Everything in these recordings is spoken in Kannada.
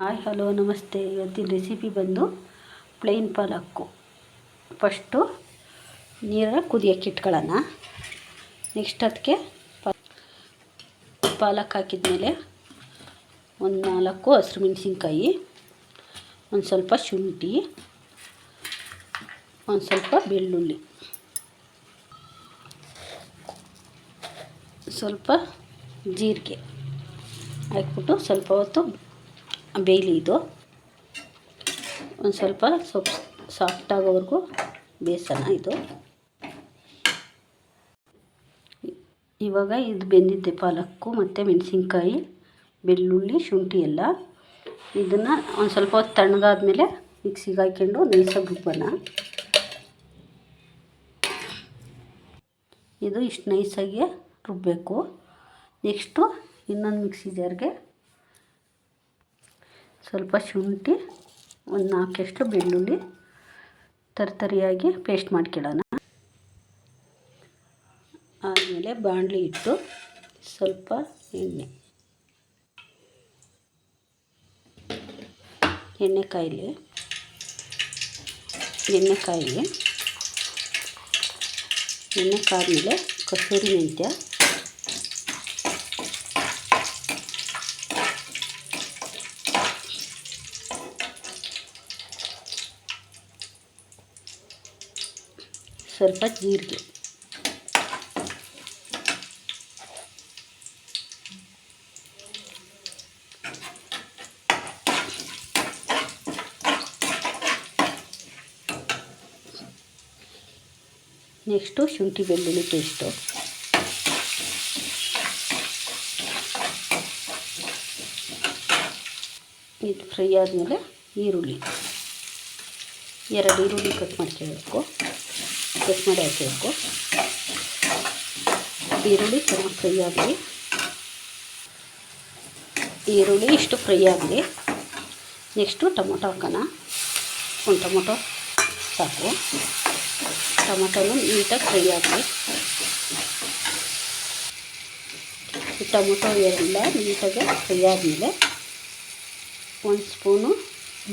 ಹಾಯ್ ಹಲೋ ನಮಸ್ತೆ. ಇವತ್ತಿನ ರೆಸಿಪಿ ಬಂದು ಪ್ಲೇನ್ ಪಾಲಕ್ಕು. ಫಸ್ಟು ನೀರನ್ನು ಕುದಿಯೋಕ್ಕೆ ಇಟ್ಕೊಳ್ಳೋಣ. ನೆಕ್ಸ್ಟ್ ಅದಕ್ಕೆ ಪಾಲಕ್ ಹಾಕಿದ್ಮೇಲೆ ಒಂದು 4 ಹಸಿರು ಮೆಣಸಿನ್ಕಾಯಿ, ಒಂದು ಸ್ವಲ್ಪ ಶುಂಠಿ, ಒಂದು ಸ್ವಲ್ಪ ಬೆಳ್ಳುಳ್ಳಿ, ಸ್ವಲ್ಪ ಜೀರಿಗೆ ಹಾಕ್ಬಿಟ್ಟು ಸ್ವಲ್ಪ ಹೊತ್ತು ಬೇಯಲಿ. ಇದು ಒಂದು ಸ್ವಲ್ಪ ಸಾಫ್ಟ್ ಆಗೋವರೆಗೂ ಬೇಯಿಸೋಣ. ಇದು ಇವಾಗ ಇದು ಬೆಂದಿದ್ದೆ ಪಾಲಕ್ಕು ಮತ್ತು ಮೆಣಸಿನ್ಕಾಯಿ, ಬೆಳ್ಳುಳ್ಳಿ, ಶುಂಠಿ ಎಲ್ಲ. ಇದನ್ನು ಒಂದು ಸ್ವಲ್ಪ ಹೊತ್ತು ತಣ್ಣಗಾದ್ಮೇಲೆ ಮಿಕ್ಸಿಗೆ ಹಾಕ್ಕೊಂಡು ನೈಸಾಗಿ ರುಬ್ಬೋಣ. ಇದು ಇಷ್ಟು ನೈಸಾಗಿ ರುಬ್ಬಬೇಕು. ನೆಕ್ಸ್ಟು ಇನ್ನೊಂದು ಮಿಕ್ಸಿ ಜಾರ್ಗೆ ಸ್ವಲ್ಪ ಶುಂಠಿ, ಒಂದು 4 ಬೆಳ್ಳುಳ್ಳಿ ತರಿಯಾಗಿ ಪೇಸ್ಟ್ ಮಾಡ್ಕೊಳ್ಳೋಣ. ಆದಮೇಲೆ ಬಾಣಲಿ ಇಟ್ಟು ಸ್ವಲ್ಪ ಎಣ್ಣೆ ಕಾಯಿಲಿ. ಎಣ್ಣೆ ಕಾದ್ಮೇಲೆ ಕಸೂರಿ ಮೆಂತ್ಯ, ಸ್ವಲ್ಪ ಜೀರಿಗೆ, ನೆಕ್ಸ್ಟು ಶುಂಠಿ ಬೆಳ್ಳುಳ್ಳಿ ಪೇಸ್ಟು, ಇದು ಫ್ರೈ ಆದಮೇಲೆ ಈರುಳ್ಳಿ, 2 ಈರುಳ್ಳಿ ಕಟ್ ಮಾಡಿ ಹಾಕಬೇಕು. ಈರುಳ್ಳಿ ಚೆನ್ನಾಗಿ ಫ್ರೈ ಆಗಲಿ. ಈರುಳ್ಳಿ ಇಷ್ಟು ಫ್ರೈ ಆಗಲಿ. ನೆಕ್ಸ್ಟು ಟೊಮೊಟೊ ಹಾಕೋಣ. ಒಂದು ಟೊಮೊಟೊ ಸಾಕು. ಟೊಮೊಟೊನು ನೀಟಾಗಿ ಫ್ರೈ ಆಗಲಿ. ಈ ಟೊಮೊಟೊ ಎಲ್ಲ ನೀಟಾಗಿ ಫ್ರೈ ಆದಮೇಲೆ 1 ಸ್ಪೂನು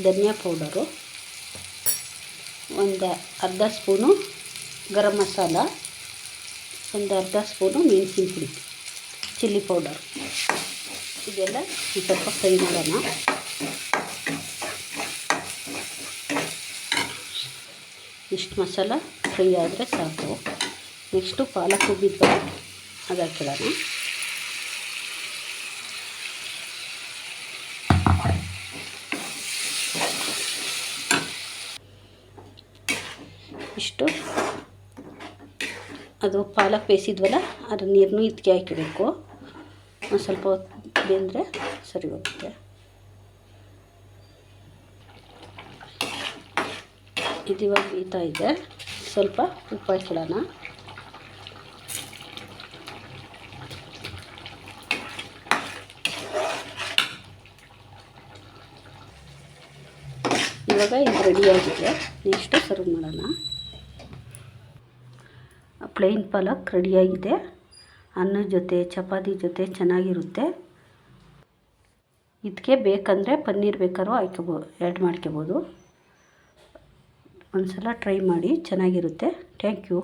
ಧನಿಯಾ ಪೌಡರು, ಒಂದು ಅರ್ಧ ಸ್ಪೂನು ಗರಂ ಮಸಾಲ, ಒಂದು ಅರ್ಧ ಸ್ಪೂನು ಮೆಣಸಿನ ಪುಡಿ, ಚಿಲ್ಲಿ ಪೌಡರ್, ಇದೆಲ್ಲ ಸ್ವಲ್ಪ ಫ್ರೈ ಮಾಡೋಣ. ಇಷ್ಟು ಮಸಾಲ ಫ್ರೈ ಆದರೆ ಸಾಕು. ನೆಕ್ಸ್ಟು ಪಾಲಕ್ ರುಬ್ಬಿದ್ವಲ್ಲ ಅದು ಹಾಕಿಡೋಣ. ಇಷ್ಟು ಅದು ಪಾಲಕ್ ಬೇಯಿಸಿದ್ವಲ್ಲ ಅದ್ರ ನೀರನ್ನು ಇದಕ್ಕೆ ಹಾಕಿಬೇಕು. ಒಂದು ಸ್ವಲ್ಪ ಹೊತ್ತು ಬೆಂದರೆ ಸರಿ ಹೋಗುತ್ತೆ. ಇದು ಇವಾಗ ಬೇಯ್ತಾ ಇದೆ. ಸ್ವಲ್ಪ ಉಪ್ಪು ಹಾಕಿಡೋಣ. ಇವಾಗ ಇದು ರೆಡಿಯಾಗಿದೆ. ನೆಕ್ಸ್ಟು ಸರ್ವ್ ಮಾಡೋಣ. ಪ್ಲೇನ್ ಪಾಲಕ್ ರೆಡಿಯಾಗಿದೆ. ಅನ್ನದ ಜೊತೆ ಚಪಾತಿ ಜೊತೆ ಚೆನ್ನಾಗಿರುತ್ತೆ. ಇದಕ್ಕೆ ಬೇಕಂದರೆ ಪನ್ನೀರ್ ಬೇಕಾದ್ರೂ ಆ್ಯಡ್ ಮಾಡ್ಕೋಬೋದು. ಒಂದು ಸಲ ಟ್ರೈ ಮಾಡಿ, ಚೆನ್ನಾಗಿರುತ್ತೆ. Thank you.